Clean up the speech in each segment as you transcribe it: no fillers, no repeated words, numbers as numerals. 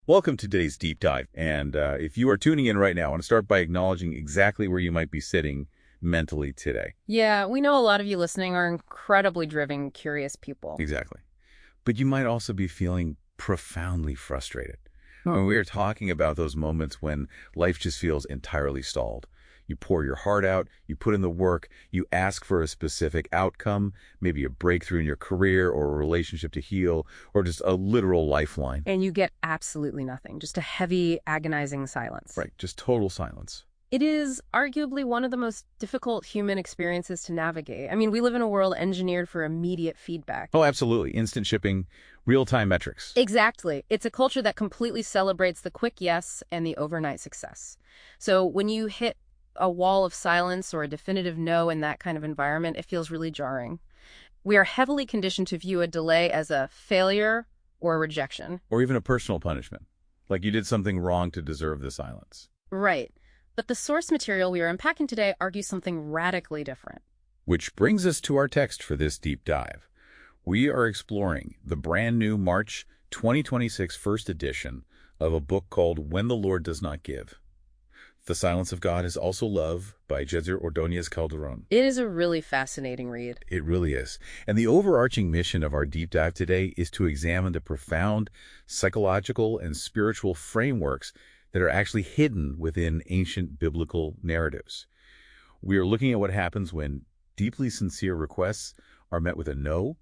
Welcome to today's deep dive. And if you are tuning in right now, I want to start by acknowledging exactly where you might be sitting mentally today. Yeah, we know a lot of you listening are incredibly driven, curious people. Exactly. But you might also be feeling profoundly frustrated. When we are talking about those moments when life just feels entirely stalled. You pour your heart out, you put in the work, you ask for a specific outcome, maybe a breakthrough in your career or a relationship to heal, or just a literal lifeline. And you get absolutely nothing, just a heavy, agonizing silence. Right, just total silence. It is arguably one of the most difficult human experiences to navigate. I mean, we live in a world engineered for immediate feedback. Oh, absolutely. Instant shipping, real-time metrics. Exactly. It's a culture that completely celebrates the quick yes and the overnight success. So when you hit a wall of silence or a definitive no in that kind of environment, it feels really jarring. We are heavily conditioned to view a delay as a failure or a rejection. Or even a personal punishment, like you did something wrong to deserve the silence. Right. But the source material we are unpacking today argues something radically different. Which brings us to our text for this deep dive. We are exploring the brand new March 2026 first edition of a book called When the Lord Does Not Give. The Silence of God is Also Love by Jeser Ordóñez-Calderón. It is a really fascinating read. It really is. And the overarching mission of our deep dive today is to examine the profound psychological and spiritual frameworks that are actually hidden within ancient biblical narratives. We are looking at what happens when deeply sincere requests are met with a no,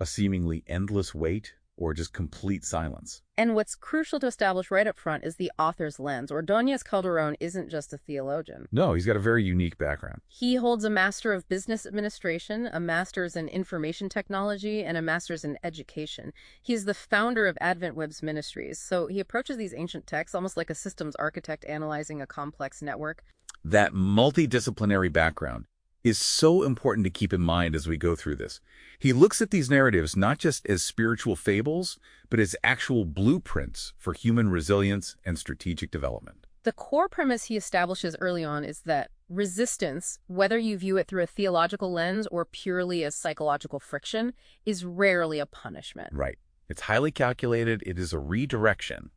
a seemingly endless wait, or just complete silence. And what's crucial to establish right up front is the author's lens. Ordóñez-Calderón isn't just a theologian. No, he's got a very unique background. He holds a Master of Business Administration, a Master's in Information Technology, and a Master's in Education. He's the founder of Advent Web's Ministries, so he approaches these ancient texts almost like a systems architect analyzing a complex network. That multidisciplinary background is so important to keep in mind as we go through this. He looks at these narratives not just as spiritual fables, but as actual blueprints for human resilience and strategic development. The core premise he establishes early on is that resistance, whether you view it through a theological lens or purely as psychological friction, is rarely a punishment. Right. It's highly calculated. It is a redirection.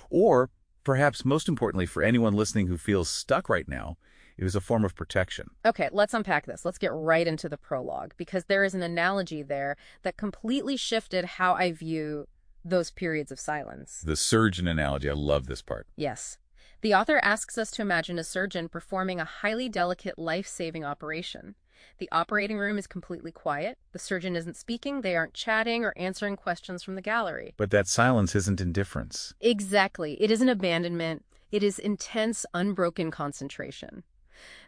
Or, perhaps most importantly for anyone listening who feels stuck right now, it is a form of protection. Okay, let's unpack this. Let's get right into the prologue, because there is an analogy there that completely shifted how I view those periods of silence. The surgeon analogy. I love this part. Yes. The author asks us to imagine a surgeon performing a highly delicate, life-saving operation. The operating room is completely quiet. The surgeon isn't speaking. They aren't chatting or answering questions from the gallery. But that silence isn't indifference. Exactly. It isn't abandonment. It is intense, unbroken concentration.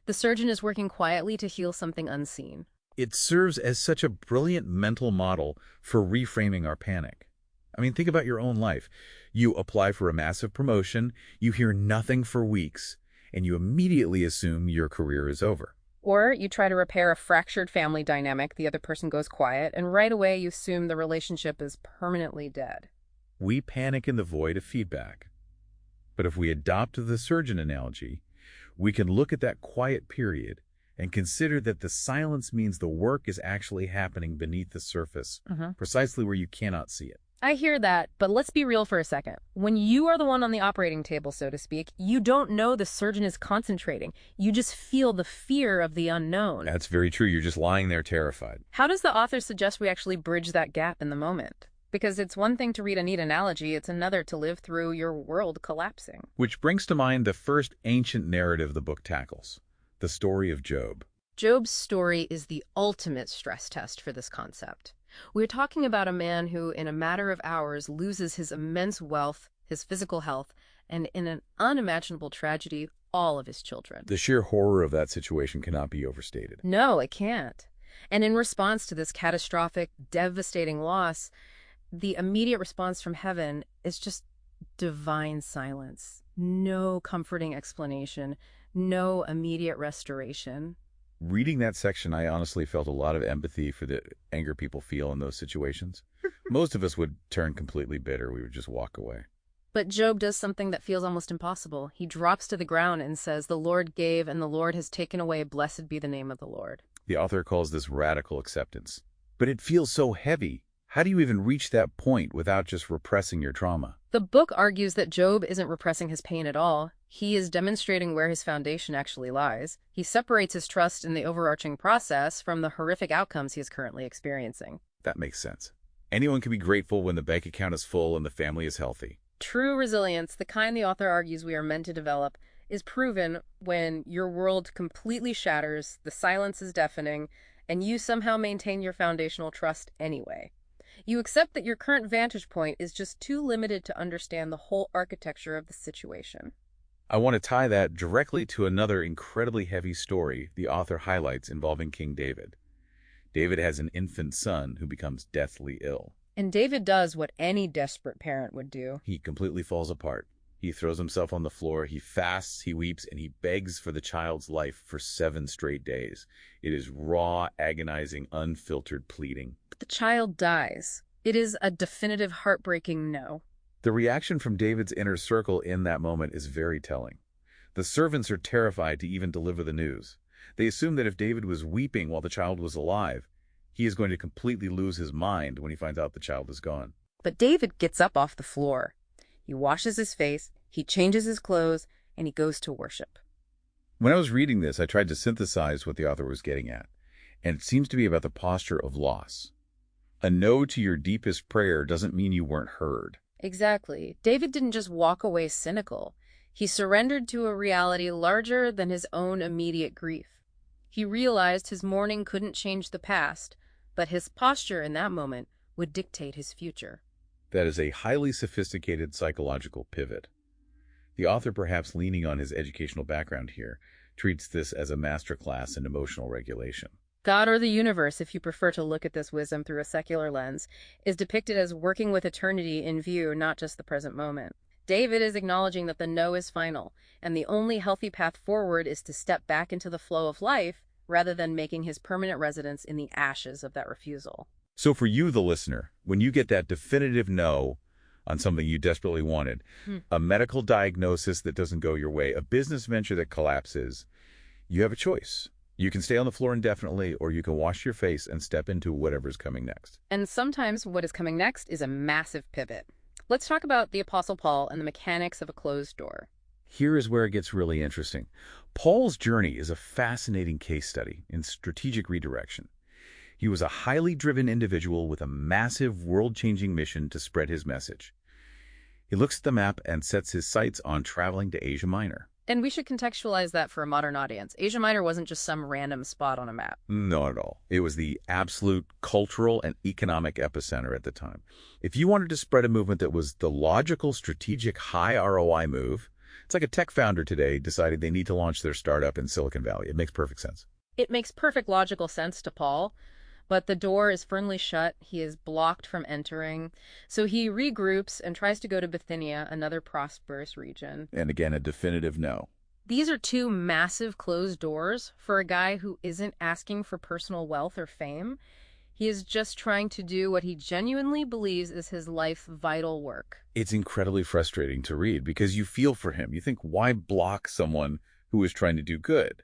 The surgeon is working quietly to heal something unseen. It serves as such a brilliant mental model for reframing our panic. I mean, think about your own life. You apply for a massive promotion, you hear nothing for weeks, and you immediately assume your career is over. Or you try to repair a fractured family dynamic, the other person goes quiet, and right away you assume the relationship is permanently dead. We panic in the void of feedback. But if we adopt the surgeon analogy, we can look at that quiet period and consider that the silence means the work is actually happening beneath the surface, precisely where you cannot see it. I hear that, but let's be real for a second. When you are the one on the operating table, so to speak, you don't know the surgeon is concentrating. You just feel the fear of the unknown. That's very true. You're just lying there terrified. How does the author suggest we actually bridge that gap in the moment? Because it's one thing to read a neat analogy, it's another to live through your world collapsing. Which brings to mind the first ancient narrative the book tackles, the story of Job. Job's story is the ultimate stress test for this concept. We're talking about a man who, in a matter of hours, loses his immense wealth, his physical health, and in an unimaginable tragedy, all of his children. The sheer horror of that situation cannot be overstated. No, it can't. And in response to this catastrophic, devastating loss, the immediate response from heaven is just divine silence. No comforting explanation, no immediate restoration. Reading that section, I honestly felt a lot of empathy for the anger people feel in those situations. Most of us would turn completely bitter. We would just walk away. But Job does something that feels almost impossible. He drops to the ground and says, "The Lord gave and the Lord has taken away. Blessed be the name of the Lord." The author calls this radical acceptance. But it feels so heavy. How do you even reach that point without just repressing your trauma? The book argues that Job isn't repressing his pain at all. He is demonstrating where his foundation actually lies. He separates his trust in the overarching process from the horrific outcomes he is currently experiencing. That makes sense. Anyone can be grateful when the bank account is full and the family is healthy. True resilience, the kind the author argues we are meant to develop, is proven when your world completely shatters, the silence is deafening, and you somehow maintain your foundational trust anyway. You accept that your current vantage point is just too limited to understand the whole architecture of the situation. I want to tie that directly to another incredibly heavy story the author highlights involving King David. David has an infant son who becomes deathly ill. And David does what any desperate parent would do. He completely falls apart. He throws himself on the floor, he fasts, he weeps, and he begs for the child's life for 7 straight days. It is raw, agonizing, unfiltered pleading. But the child dies. It is a definitive, heartbreaking no. The reaction from David's inner circle in that moment is very telling. The servants are terrified to even deliver the news. They assume that if David was weeping while the child was alive, he is going to completely lose his mind when he finds out the child is gone. But David gets up off the floor. He washes his face, he changes his clothes, and he goes to worship. When I was reading this, I tried to synthesize what the author was getting at, and it seems to be about the posture of loss. A no to your deepest prayer doesn't mean you weren't heard. Exactly. David didn't just walk away cynical. He surrendered to a reality larger than his own immediate grief. He realized his mourning couldn't change the past, but his posture in that moment would dictate his future. That is a highly sophisticated psychological pivot. The author, perhaps leaning on his educational background here, treats this as a masterclass in emotional regulation. God, or the universe, if you prefer to look at this wisdom through a secular lens, is depicted as working with eternity in view, not just the present moment. David is acknowledging that the no is final, and the only healthy path forward is to step back into the flow of life rather than making his permanent residence in the ashes of that refusal. So for you, the listener, when you get that definitive no on something you desperately wanted, a medical diagnosis that doesn't go your way, a business venture that collapses, you have a choice. You can stay on the floor indefinitely, or you can wash your face and step into whatever's coming next. And sometimes what is coming next is a massive pivot. Let's talk about the Apostle Paul and the mechanics of a closed door. Here is where it gets really interesting. Paul's journey is a fascinating case study in strategic redirection. He was a highly driven individual with a massive world-changing mission to spread his message. He looks at the map and sets his sights on traveling to Asia Minor. And we should contextualize that for a modern audience. Asia Minor wasn't just some random spot on a map. Not at all. It was the absolute cultural and economic epicenter at the time. If you wanted to spread a movement that was the logical, strategic, high ROI move, it's like a tech founder today decided they need to launch their startup in Silicon Valley. It makes perfect sense. It makes perfect logical sense to Paul, but the door is firmly shut. He is blocked from entering. So he regroups and tries to go to Bithynia, another prosperous region. And again, a definitive no. These are 2 massive closed doors for a guy who isn't asking for personal wealth or fame. He is just trying to do what he genuinely believes is his life's vital work. It's incredibly frustrating to read because you feel for him. You think, why block someone who is trying to do good?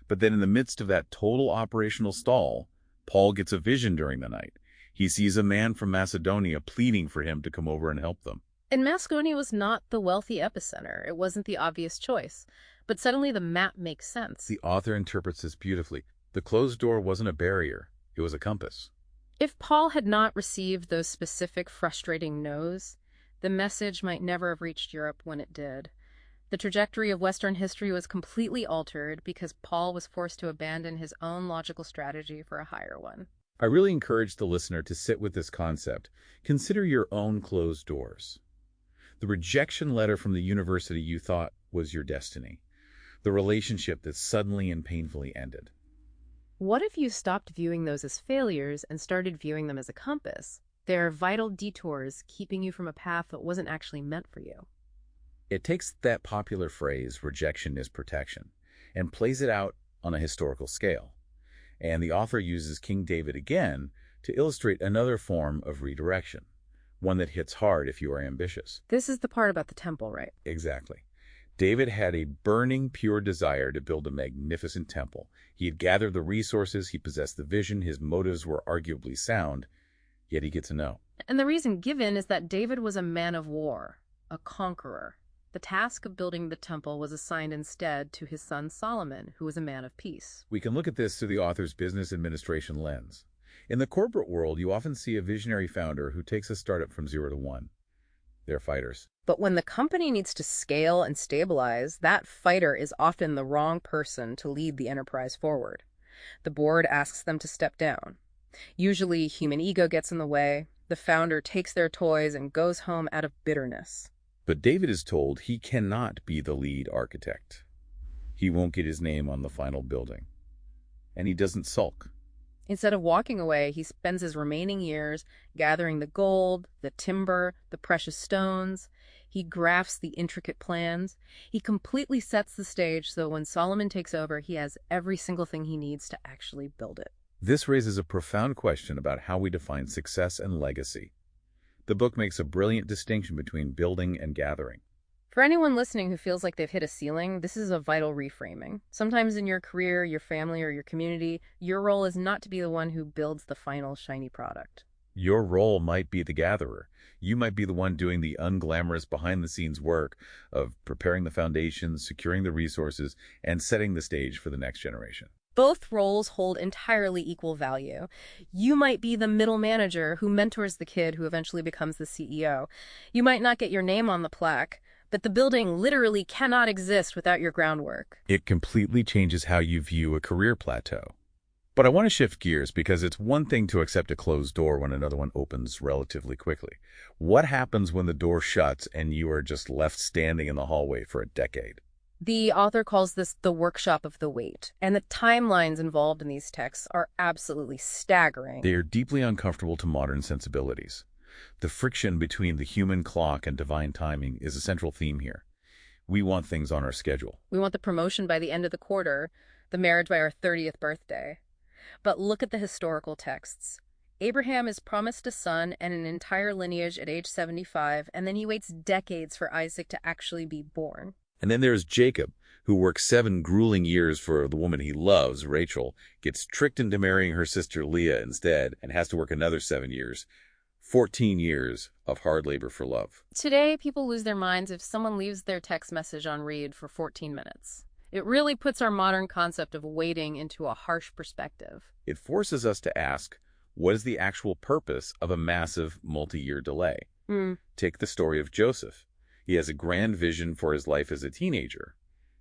But then in the midst of that total operational stall, Paul gets a vision during the night. He sees a man from Macedonia pleading for him to come over and help them. And Macedonia was not the wealthy epicenter. It wasn't the obvious choice. But suddenly the map makes sense. The author interprets this beautifully. The closed door wasn't a barrier. It was a compass. If Paul had not received those specific frustrating no's, the message might never have reached Europe when it did. The trajectory of Western history was completely altered because Paul was forced to abandon his own logical strategy for a higher one. I really encourage the listener to sit with this concept. Consider your own closed doors. The rejection letter from the university you thought was your destiny. The relationship that suddenly and painfully ended. What if you stopped viewing those as failures and started viewing them as a compass? They're vital detours keeping you from a path that wasn't actually meant for you. It takes that popular phrase, rejection is protection, and plays it out on a historical scale. And the author uses King David again to illustrate another form of redirection, one that hits hard if you are ambitious. This is the part about the temple, right? Exactly. David had a burning, pure desire to build a magnificent temple. He had gathered the resources, he possessed the vision, his motives were arguably sound, Yet he gets a no. And the reason given is that David was a man of war, a conqueror. The task of building the temple was assigned instead to his son Solomon, who was a man of peace. We can look at this through the author's business administration lens. In the corporate world, you often see a visionary founder who takes a startup from 0 to 1. They're fighters. But when the company needs to scale and stabilize, that fighter is often the wrong person to lead the enterprise forward. The board asks them to step down. Usually, human ego gets in the way. The founder takes their toys and goes home out of bitterness. But David is told he cannot be the lead architect. He won't get his name on the final building. And he doesn't sulk. Instead of walking away, he spends his remaining years gathering the gold, the timber, the precious stones. He grafts the intricate plans. He completely sets the stage so when Solomon takes over, he has every single thing he needs to actually build it. This raises a profound question about how we define success and legacy. The book makes a brilliant distinction between building and gathering. For anyone listening who feels like they've hit a ceiling, this is a vital reframing. Sometimes in your career, your family, or your community, your role is not to be the one who builds the final shiny product. Your role might be the gatherer. You might be the one doing the unglamorous behind-the-scenes work of preparing the foundations, securing the resources, and setting the stage for the next generation. Both roles hold entirely equal value. You might be the middle manager who mentors the kid who eventually becomes the CEO. You might not get your name on the plaque, but the building literally cannot exist without your groundwork. It completely changes how you view a career plateau. But I want to shift gears because it's one thing to accept a closed door when another one opens relatively quickly. What happens when the door shuts and you are just left standing in the hallway for a decade? The author calls this the workshop of the wait, and the timelines involved in these texts are absolutely staggering. They are deeply uncomfortable to modern sensibilities. The friction between the human clock and divine timing is a central theme here. We want things on our schedule. We want the promotion by the end of the quarter, the marriage by our 30th birthday. But look at the historical texts. Abraham is promised a son and an entire lineage at age 75, and then he waits decades for Isaac to actually be born. And then there's Jacob, who works 7 grueling years for the woman he loves, Rachel, gets tricked into marrying her sister Leah instead, and has to work another 7 years. 14 years of hard labor for love. Today, people lose their minds if someone leaves their text message on read for 14 minutes. It really puts our modern concept of waiting into a harsh perspective. It forces us to ask, what is the actual purpose of a massive multi-year delay? Take the story of Joseph. He has a grand vision for his life as a teenager.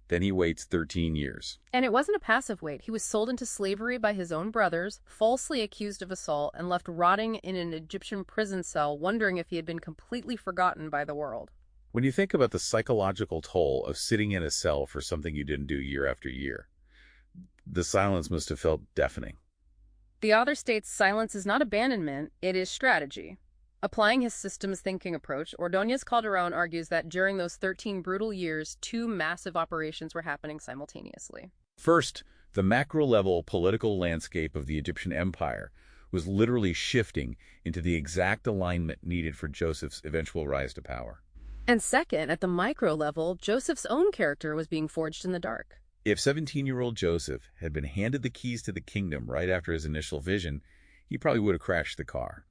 Then he waits 13 years. And it wasn't a passive wait. He was sold into slavery by his own brothers, falsely accused of assault, and left rotting in an Egyptian prison cell, wondering if he had been completely forgotten by the world. When you think about the psychological toll of sitting in a cell for something you didn't do year after year, the silence must have felt deafening. The author states silence is not abandonment, it is strategy. Applying his systems thinking approach, Ordóñez-Calderón argues that during those 13 brutal years, 2 massive operations were happening simultaneously. First, the macro-level political landscape of the Egyptian empire was literally shifting into the exact alignment needed for Joseph's eventual rise to power. And second, at the micro level, Joseph's own character was being forged in the dark. If 17-year-old Joseph had been handed the keys to the kingdom right after his initial vision, he probably would have crashed the car.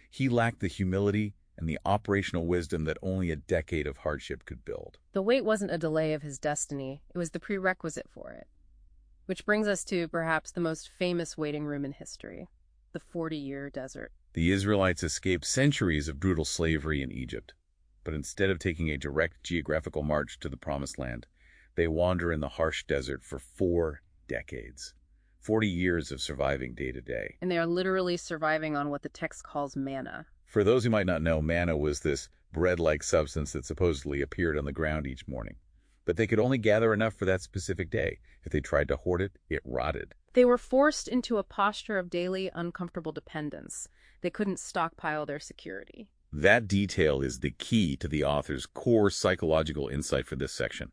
He lacked the humility and the operational wisdom that only a decade of hardship could build. The wait wasn't a delay of his destiny, it was the prerequisite for it. Which brings us to perhaps the most famous waiting room in history, the 40-year desert. The Israelites escaped centuries of brutal slavery in Egypt, but instead of taking a direct geographical march to the Promised Land, they wander in the harsh desert for 4 decades. 40 years of surviving day to day. And they are literally surviving on what the text calls manna. For those who might not know, manna was this bread-like substance that supposedly appeared on the ground each morning. But they could only gather enough for that specific day. If they tried to hoard it, it rotted. They were forced into a posture of daily, uncomfortable dependence. They couldn't stockpile their security. That detail is the key to the author's core psychological insight for this section.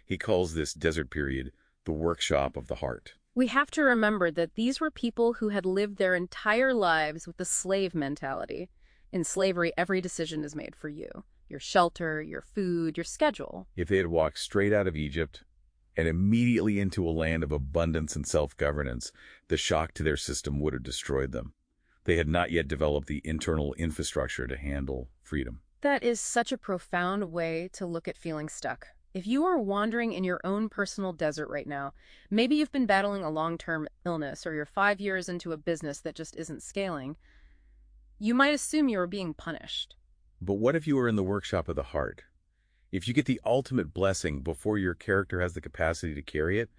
He calls this desert period the workshop of the heart. We have to remember that these were people who had lived their entire lives with the slave mentality. In slavery, every decision is made for you. Your shelter, your food, your schedule. If they had walked straight out of Egypt and immediately into a land of abundance and self-governance, the shock to their system would have destroyed them. They had not yet developed the internal infrastructure to handle freedom. That is such a profound way to look at feeling stuck. If you are wandering in your own personal desert right now, maybe you've been battling a long-term illness or you're 5 years into a business that just isn't scaling, you might assume you are being punished. But what if you were in the workshop of the heart? If you get the ultimate blessing before your character has the capacity to carry it,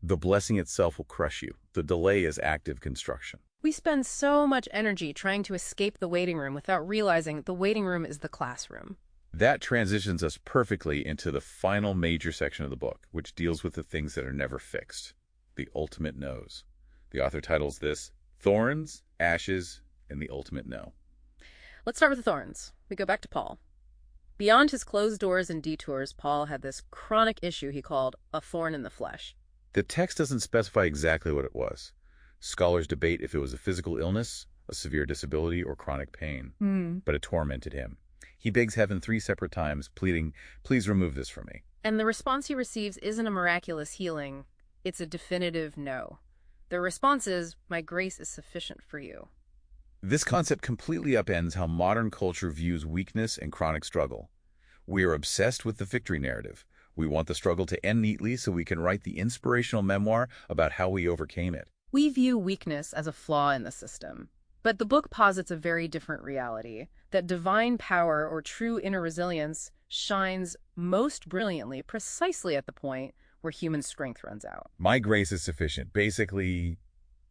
the blessing itself will crush you. The delay is active construction. We spend so much energy trying to escape the waiting room without realizing the waiting room is the classroom. That transitions us perfectly into the final major section of the book, which deals with the things that are never fixed, the ultimate no's. The author titles this Thorns, Ashes, and the Ultimate No. Let's start with the thorns. We go back to Paul. Beyond his closed doors and detours, Paul had this chronic issue he called a thorn in the flesh. The text doesn't specify exactly what it was. Scholars debate if it was a physical illness, a severe disability, or chronic pain, but it tormented him. He begs heaven 3 separate times, pleading, "Please remove this from me." And the response he receives isn't a miraculous healing. It's a definitive no. The response is, "My grace is sufficient for you." This concept completely upends how modern culture views weakness and chronic struggle. We are obsessed with the victory narrative. We want the struggle to end neatly so we can write the inspirational memoir about how we overcame it. We view weakness as a flaw in the system. But the book posits a very different reality, that divine power or true inner resilience shines most brilliantly precisely at the point where human strength runs out. My grace is sufficient basically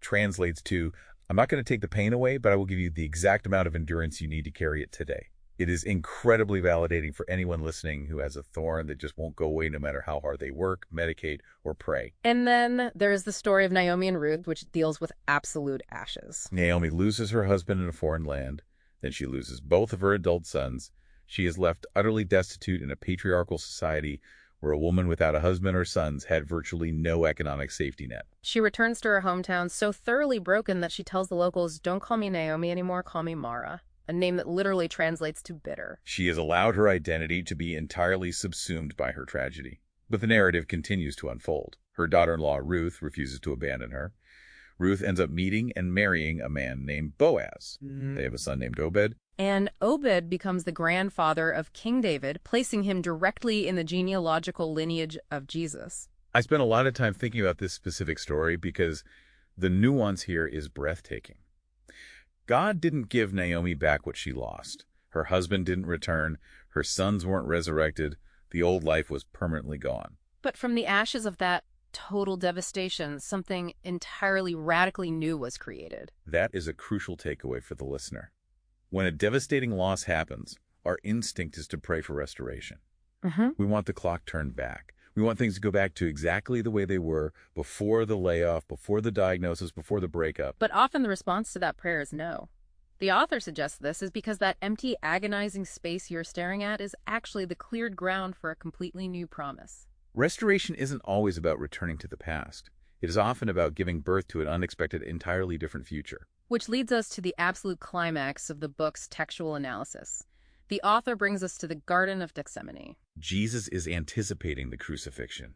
translates to, I'm not going to take the pain away, but I will give you the exact amount of endurance you need to carry it today. It is incredibly validating for anyone listening who has a thorn that just won't go away no matter how hard they work, medicate, or pray. And then there's the story of Naomi and Ruth, which deals with absolute ashes. Naomi loses her husband in a foreign land. Then she loses both of her adult sons. She is left utterly destitute in a patriarchal society where a woman without a husband or sons had virtually no economic safety net. She returns to her hometown so thoroughly broken that she tells the locals, "Don't call me Naomi anymore, call me Mara," a name that literally translates to bitter. She has allowed her identity to be entirely subsumed by her tragedy. But the narrative continues to unfold. Her daughter-in-law, Ruth, refuses to abandon her. Ruth ends up meeting and marrying a man named Boaz. They have a son named Obed. And Obed becomes the grandfather of King David, placing him directly in the genealogical lineage of Jesus. I spent a lot of time thinking about this specific story because the nuance here is breathtaking. God didn't give Naomi back what she lost. Her husband didn't return. Her sons weren't resurrected. The old life was permanently gone. But from the ashes of that total devastation, something entirely radically new was created. That is a crucial takeaway for the listener. When a devastating loss happens, our instinct is to pray for restoration. We want the clock turned back. We want things to go back to exactly the way they were before the layoff, before the diagnosis, before the breakup. But often the response to that prayer is no. The author suggests this is because that empty, agonizing space you're staring at is actually the cleared ground for a completely new promise. Restoration isn't always about returning to the past. It is often about giving birth to an unexpected, entirely different future. Which leads us to the absolute climax of the book's textual analysis. The author brings us to the Garden of Gethsemane. Jesus is anticipating the crucifixion.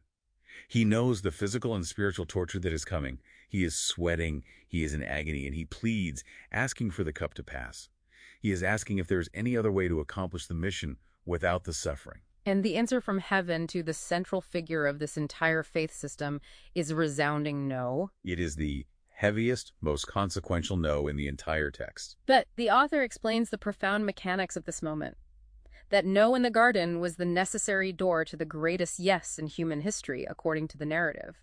He knows the physical and spiritual torture that is coming. He is sweating, he is in agony, and he pleads, asking for the cup to pass. He is asking if there is any other way to accomplish the mission without the suffering. And the answer from heaven to the central figure of this entire faith system is a resounding no. It is the heaviest, most consequential no in the entire text. But the author explains the profound mechanics of this moment. That no in the garden was the necessary door to the greatest yes in human history, according to the narrative.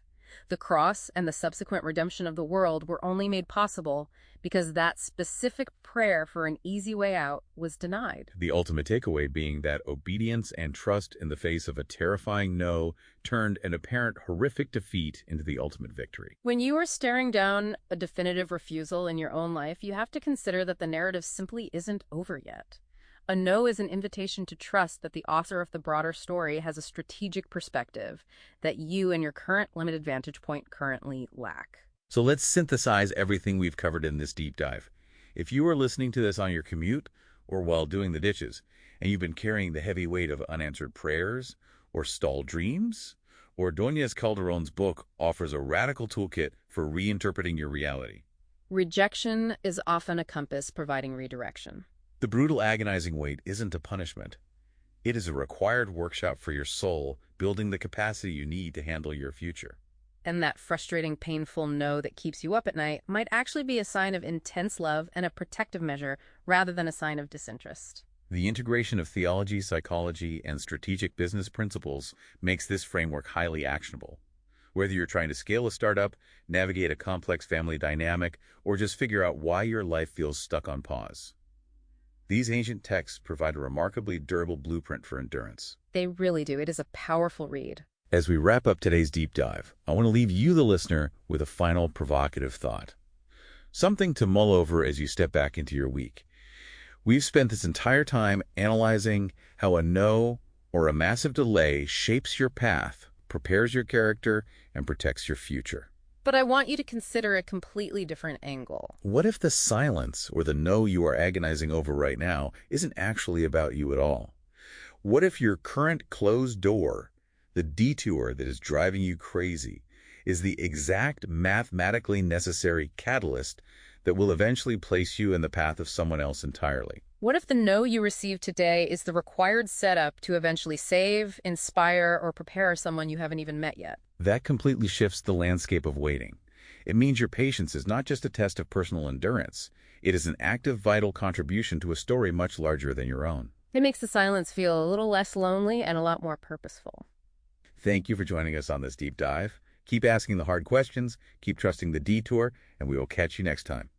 The cross and the subsequent redemption of the world were only made possible because that specific prayer for an easy way out was denied. The ultimate takeaway being that obedience and trust in the face of a terrifying no turned an apparent horrific defeat into the ultimate victory. When you are staring down a definitive refusal in your own life, you have to consider that the narrative simply isn't over yet. A no is an invitation to trust that the author of the broader story has a strategic perspective that you and your current limited vantage point currently lack. So let's synthesize everything we've covered in this deep dive. If you are listening to this on your commute or while doing the dishes, and you've been carrying the heavy weight of unanswered prayers or stalled dreams, Ordóñez-Calderón's book offers a radical toolkit for reinterpreting your reality. Rejection is often a compass providing redirection. The brutal, agonizing wait isn't a punishment. It is a required workshop for your soul, building the capacity you need to handle your future. And that frustrating, painful no that keeps you up at night might actually be a sign of intense love and a protective measure rather than a sign of disinterest. The integration of theology, psychology, and strategic business principles makes this framework highly actionable. Whether you're trying to scale a startup, navigate a complex family dynamic, or just figure out why your life feels stuck on pause. These ancient texts provide a remarkably durable blueprint for endurance. They really do. It is a powerful read. As we wrap up today's deep dive, I want to leave you, the listener, with a final provocative thought. Something to mull over as you step back into your week. We've spent this entire time analyzing how a no or a massive delay shapes your path, prepares your character, and protects your future. But I want you to consider a completely different angle. What if the silence or the no you are agonizing over right now isn't actually about you at all? What if your current closed door, the detour that is driving you crazy, is the exact mathematically necessary catalyst that will eventually place you in the path of someone else entirely? What if the no you receive today is the required setup to eventually save, inspire, or prepare someone you haven't even met yet? That completely shifts the landscape of waiting. It means your patience is not just a test of personal endurance. It is an active, vital contribution to a story much larger than your own. It makes the silence feel a little less lonely and a lot more purposeful. Thank you for joining us on this deep dive. Keep asking the hard questions, keep trusting the detour, and we will catch you next time.